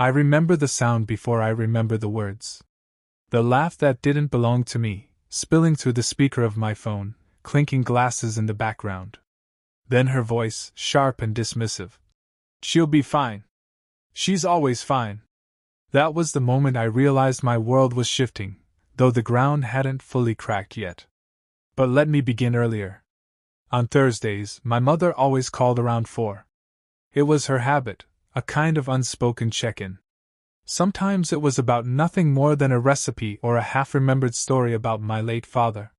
I remember the sound before I remember the words. The laugh that didn't belong to me, spilling through the speaker of my phone, clinking glasses in the background. Then her voice, sharp and dismissive. "She'll be fine. She's always fine." That was the moment I realized my world was shifting, though the ground hadn't fully cracked yet. But let me begin earlier. On Thursdays, my mother always called around 4. It was her habit, a kind of unspoken check-in. Sometimes it was about nothing more than a recipe or a half-remembered story about my late father.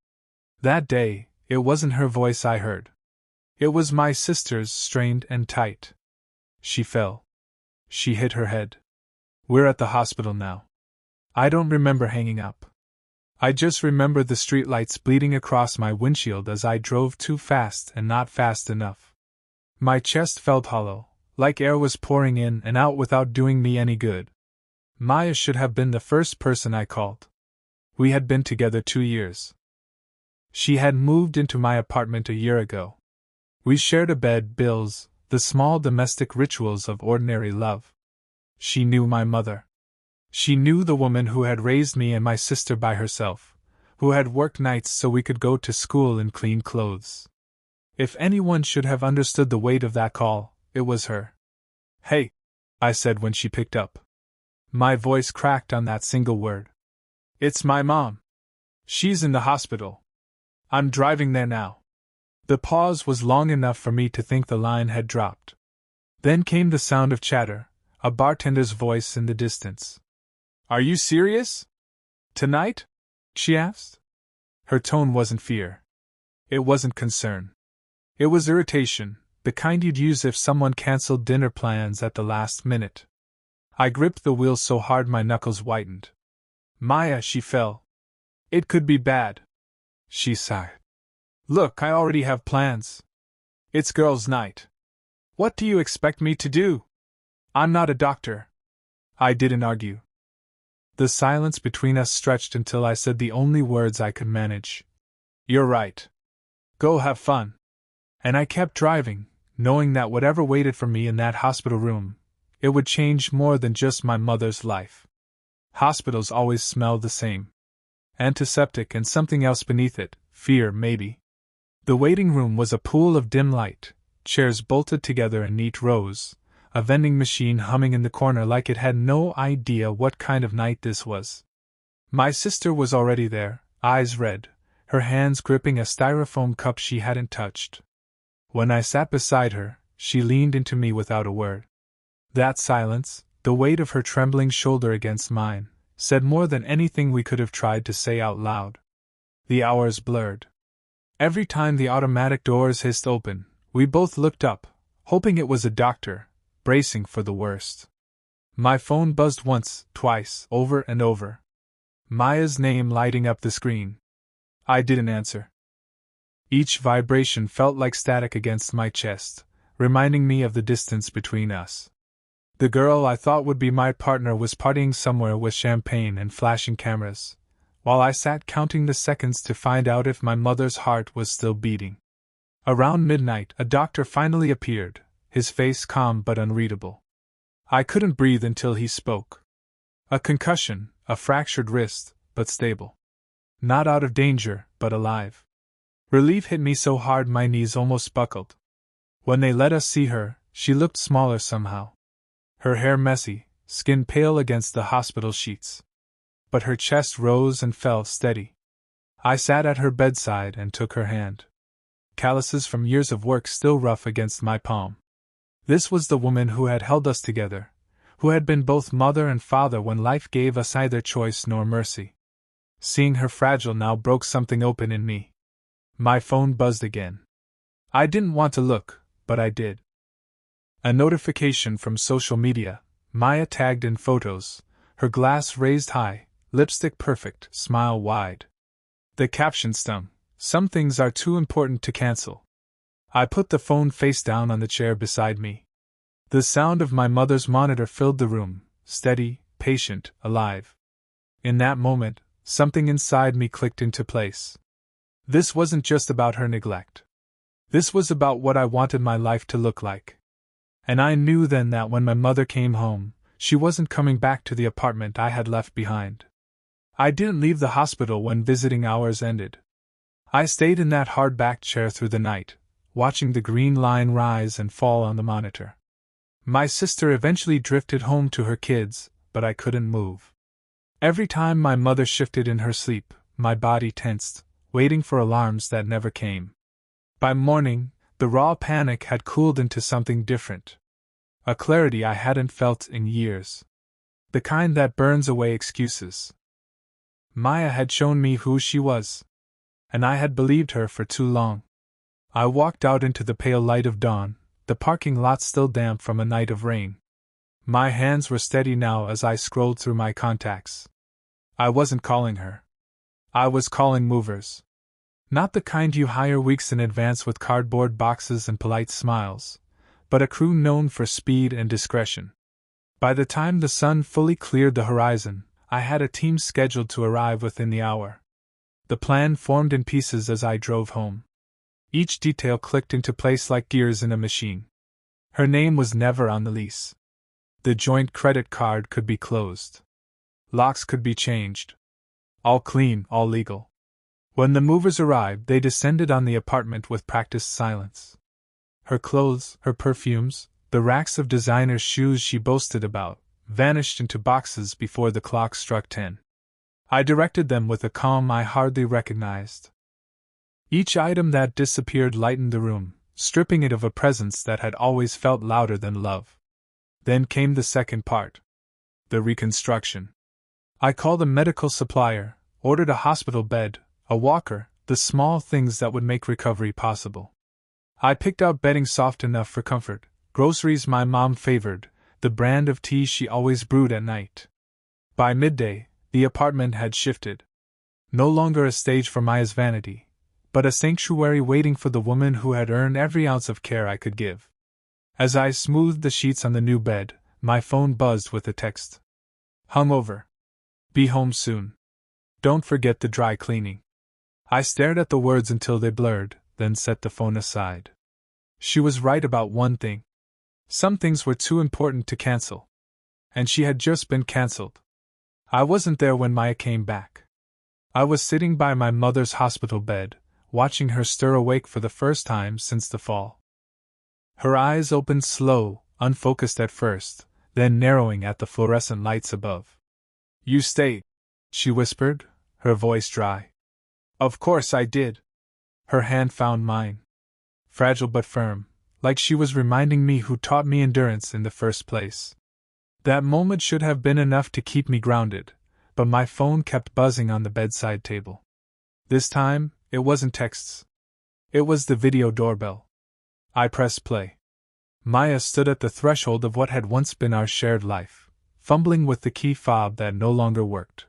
That day, it wasn't her voice I heard. It was my sister's, strained and tight. She fell. She hit her head. "We're at the hospital now." I don't remember hanging up. I just remember the streetlights bleeding across my windshield as I drove too fast and not fast enough. My chest felt hollow, like air was pouring in and out without doing me any good. Maya should have been the first person I called. We had been together 2 years. She had moved into my apartment a year ago. We shared a bed, bills, the small domestic rituals of ordinary love. She knew my mother. She knew the woman who had raised me and my sister by herself, who had worked nights so we could go to school in clean clothes. If anyone should have understood the weight of that call, it was her. "Hey," I said when she picked up. My voice cracked on that single word. "It's my mom. She's in the hospital. I'm driving there now." The pause was long enough for me to think the line had dropped. Then came the sound of chatter, a bartender's voice in the distance. "Are you serious? Tonight?" she asked. Her tone wasn't fear. It wasn't concern. It was irritation, the kind you'd use if someone canceled dinner plans at the last minute. I gripped the wheel so hard my knuckles whitened. "Maya," she fell. "It could be bad." She sighed. "Look, I already have plans. It's girls' night. What do you expect me to do? I'm not a doctor." I didn't argue. The silence between us stretched until I said the only words I could manage. "You're right. Go have fun." And I kept driving, knowing that whatever waited for me in that hospital room, it would change more than just my mother's life. Hospitals always smell the same. Antiseptic and something else beneath it, fear maybe. The waiting room was a pool of dim light, chairs bolted together in neat rows, a vending machine humming in the corner like it had no idea what kind of night this was. My sister was already there, eyes red, her hands gripping a styrofoam cup she hadn't touched. When I sat beside her, she leaned into me without a word. That silence, the weight of her trembling shoulder against mine, said more than anything we could have tried to say out loud. The hours blurred. Every time the automatic doors hissed open, we both looked up, hoping it was a doctor, bracing for the worst. My phone buzzed once, twice, over and over. Maya's name lighting up the screen. I didn't answer. Each vibration felt like static against my chest, reminding me of the distance between us. The girl I thought would be my partner was partying somewhere with champagne and flashing cameras, while I sat counting the seconds to find out if my mother's heart was still beating. Around midnight, a doctor finally appeared, his face calm but unreadable. I couldn't breathe until he spoke. A concussion, a fractured wrist, but stable. Not out of danger, but alive. Relief hit me so hard my knees almost buckled. When they let us see her, she looked smaller somehow. Her hair messy, skin pale against the hospital sheets. But her chest rose and fell steady. I sat at her bedside and took her hand. Calluses from years of work still rough against my palm. This was the woman who had held us together, who had been both mother and father when life gave us neither choice nor mercy. Seeing her fragile now broke something open in me. My phone buzzed again. I didn't want to look, but I did. A notification from social media, Maya tagged in photos, her glass raised high, lipstick perfect, smile wide. The caption stung, "Some things are too important to cancel." I put the phone face down on the chair beside me. The sound of my mother's monitor filled the room, steady, patient, alive. In that moment, something inside me clicked into place. This wasn't just about her neglect. This was about what I wanted my life to look like. And I knew then that when my mother came home, she wasn't coming back to the apartment I had left behind. I didn't leave the hospital when visiting hours ended. I stayed in that hard-backed chair through the night, watching the green line rise and fall on the monitor. My sister eventually drifted home to her kids, but I couldn't move. Every time my mother shifted in her sleep, my body tensed, waiting for alarms that never came. By morning, the raw panic had cooled into something different. A clarity I hadn't felt in years. The kind that burns away excuses. Maya had shown me who she was, and I had believed her for too long. I walked out into the pale light of dawn, the parking lot still damp from a night of rain. My hands were steady now as I scrolled through my contacts. I wasn't calling her. I was calling movers. Not the kind you hire weeks in advance with cardboard boxes and polite smiles, but a crew known for speed and discretion. By the time the sun fully cleared the horizon, I had a team scheduled to arrive within the hour. The plan formed in pieces as I drove home. Each detail clicked into place like gears in a machine. Her name was never on the lease. The joint credit card could be closed. Locks could be changed. All clean, all legal. When the movers arrived, they descended on the apartment with practiced silence. Her clothes, her perfumes, the racks of designer shoes she boasted about, vanished into boxes before the clock struck 10. I directed them with a calm I hardly recognized. Each item that disappeared lightened the room, stripping it of a presence that had always felt louder than love. Then came the second part. The reconstruction. I called a medical supplier, ordered a hospital bed, a walker, the small things that would make recovery possible. I picked out bedding soft enough for comfort, groceries my mom favored, the brand of tea she always brewed at night. By midday, the apartment had shifted. No longer a stage for Maya's vanity, but a sanctuary waiting for the woman who had earned every ounce of care I could give. As I smoothed the sheets on the new bed, my phone buzzed with a text. Hungover. Be home soon. Don't forget the dry cleaning. I stared at the words until they blurred, then set the phone aside. She was right about one thing. Some things were too important to cancel. And she had just been cancelled. I wasn't there when Maya came back. I was sitting by my mother's hospital bed, watching her stir awake for the first time since the fall. Her eyes opened slow, unfocused at first, then narrowing at the fluorescent lights above. You stayed, she whispered, her voice dry. Of course I did. Her hand found mine. Fragile but firm, like she was reminding me who taught me endurance in the first place. That moment should have been enough to keep me grounded, but my phone kept buzzing on the bedside table. This time, it wasn't texts. It was the video doorbell. I pressed play. Maya stood at the threshold of what had once been our shared life, fumbling with the key fob that no longer worked.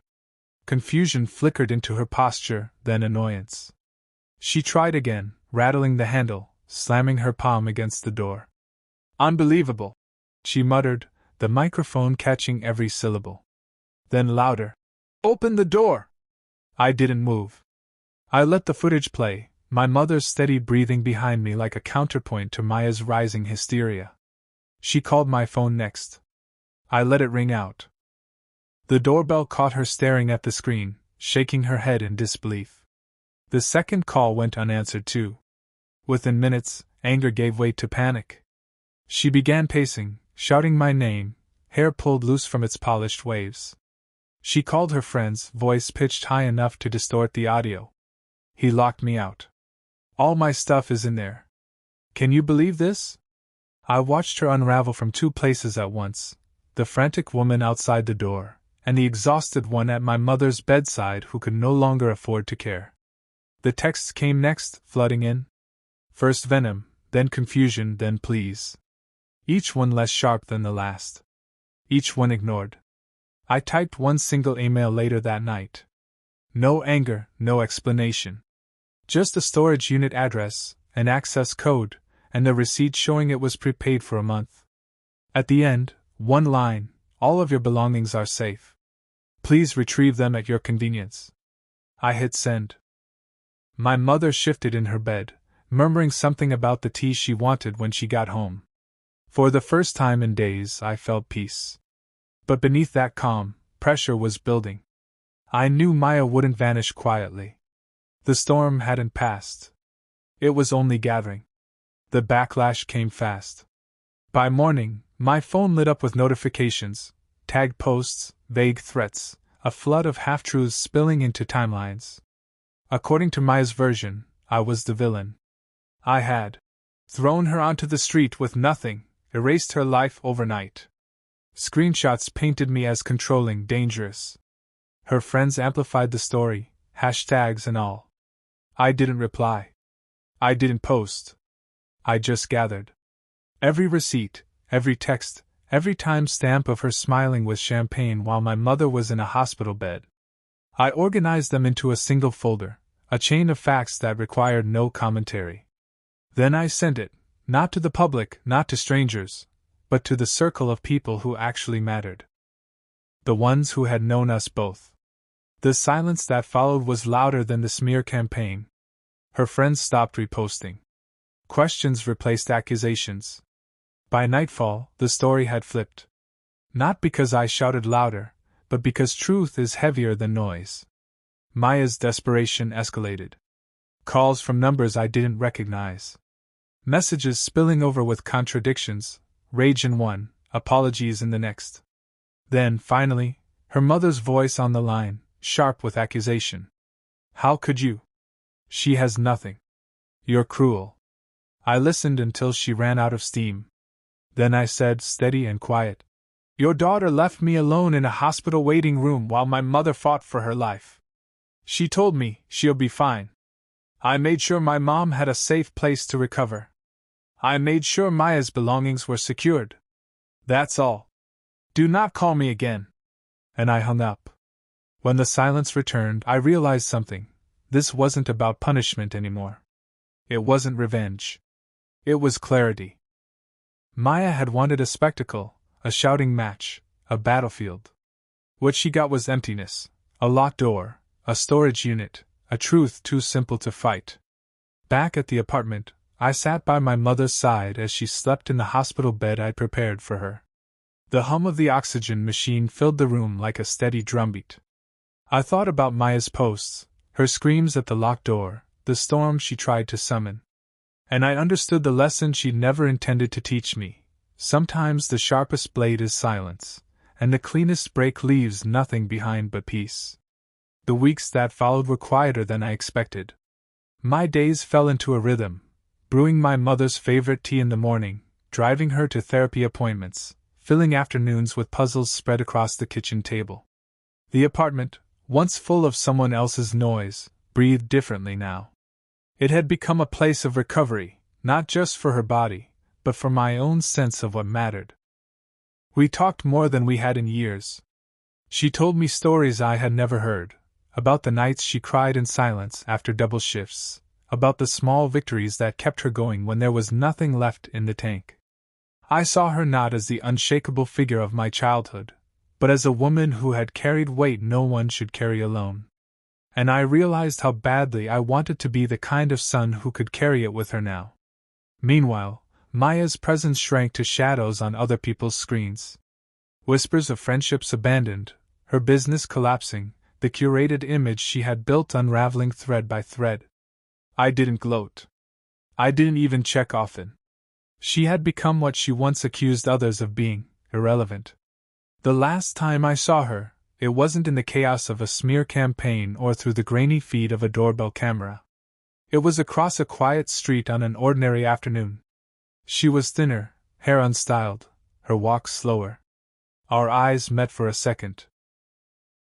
Confusion flickered into her posture, then annoyance. She tried again, rattling the handle, slamming her palm against the door. Unbelievable, she muttered, the microphone catching every syllable. Then louder. Open the door! I didn't move. I let the footage play, my mother's steady breathing behind me like a counterpoint to Maya's rising hysteria. She called my phone next. I let it ring out. The doorbell caught her staring at the screen, shaking her head in disbelief. The second call went unanswered too. Within minutes, anger gave way to panic. She began pacing, shouting my name, hair pulled loose from its polished waves. She called her friend's voice pitched high enough to distort the audio. He locked me out. All my stuff is in there. Can you believe this? I watched her unravel from two places at once, the frantic woman outside the door, and the exhausted one at my mother's bedside who could no longer afford to care. The texts came next, flooding in. First venom, then confusion, then pleas. Each one less sharp than the last. Each one ignored. I typed one single email later that night. No anger, no explanation. Just a storage unit address, an access code, and a receipt showing it was prepaid for a month. At the end, one line, all of your belongings are safe. Please retrieve them at your convenience. I hit send. My mother shifted in her bed, murmuring something about the tea she wanted when she got home. For the first time in days, I felt peace. But beneath that calm, pressure was building. I knew Maya wouldn't vanish quietly. The storm hadn't passed. It was only gathering. The backlash came fast. By morning, my phone lit up with notifications, tagged posts, vague threats, a flood of half-truths spilling into timelines. According to Maya's version, I was the villain. I had thrown her onto the street with nothing, erased her life overnight. Screenshots painted me as controlling, dangerous. Her friends amplified the story, hashtags and all. I didn't reply. I didn't post. I just gathered. Every receipt, every text, every timestamp of her smiling with champagne while my mother was in a hospital bed. I organized them into a single folder, a chain of facts that required no commentary. Then I sent it, not to the public, not to strangers, but to the circle of people who actually mattered. The ones who had known us both. The silence that followed was louder than the smear campaign. Her friends stopped reposting. Questions replaced accusations. By nightfall, the story had flipped. Not because I shouted louder, but because truth is heavier than noise. Maya's desperation escalated. Calls from numbers I didn't recognize. Messages spilling over with contradictions, rage in one, apologies in the next. Then, finally, her mother's voice on the line, sharp with accusation. How could you? She has nothing. You're cruel. I listened until she ran out of steam. Then I said, steady and quiet, your daughter left me alone in a hospital waiting room while my mother fought for her life. She told me she'll be fine. I made sure my mom had a safe place to recover. I made sure Maya's belongings were secured. That's all. Do not call me again. And I hung up. When the silence returned, I realized something. This wasn't about punishment anymore. It wasn't revenge. It was clarity. Maya had wanted a spectacle, a shouting match, a battlefield. What she got was emptiness, a locked door, a storage unit, a truth too simple to fight. Back at the apartment, I sat by my mother's side as she slept in the hospital bed I'd prepared for her. The hum of the oxygen machine filled the room like a steady drumbeat. I thought about Maya's posts, her screams at the locked door, the storm she tried to summon. And I understood the lesson she'd never intended to teach me. Sometimes the sharpest blade is silence, and the cleanest break leaves nothing behind but peace. The weeks that followed were quieter than I expected. My days fell into a rhythm, brewing my mother's favorite tea in the morning, driving her to therapy appointments, filling afternoons with puzzles spread across the kitchen table. The apartment, once full of someone else's noise, breathed differently now. It had become a place of recovery, not just for her body, but for my own sense of what mattered. We talked more than we had in years. She told me stories I had never heard, about the nights she cried in silence after double shifts, about the small victories that kept her going when there was nothing left in the tank. I saw her not as the unshakable figure of my childhood, but as a woman who had carried weight no one should carry alone. And I realized how badly I wanted to be the kind of son who could carry it with her now. Meanwhile, Maya's presence shrank to shadows on other people's screens. Whispers of friendships abandoned, her business collapsing, the curated image she had built unraveling thread by thread. I didn't gloat. I didn't even check often. She had become what she once accused others of being, irrelevant. The last time I saw her, it wasn't in the chaos of a smear campaign or through the grainy feed of a doorbell camera. It was across a quiet street on an ordinary afternoon. She was thinner, hair unstyled, her walk slower. Our eyes met for a second.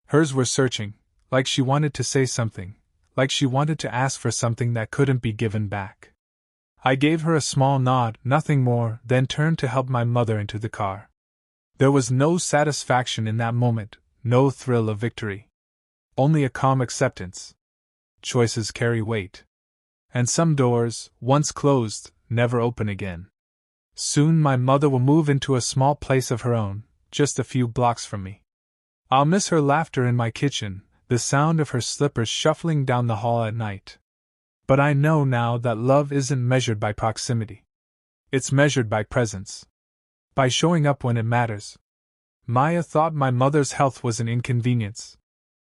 Hers were searching, like she wanted to say something, like she wanted to ask for something that couldn't be given back. I gave her a small nod, nothing more, then turned to help my mother into the car. There was no satisfaction in that moment, no thrill of victory. Only a calm acceptance. Choices carry weight. And some doors, once closed, never open again. Soon my mother will move into a small place of her own, just a few blocks from me. I'll miss her laughter in my kitchen, the sound of her slippers shuffling down the hall at night. But I know now that love isn't measured by proximity. It's measured by presence. By showing up when it matters. Maya thought my mother's health was an inconvenience.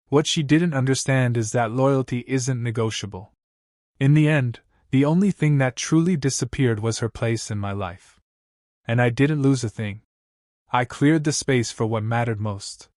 What she didn't understand is that loyalty isn't negotiable. In the end, the only thing that truly disappeared was her place in my life. And I didn't lose a thing. I cleared the space for what mattered most.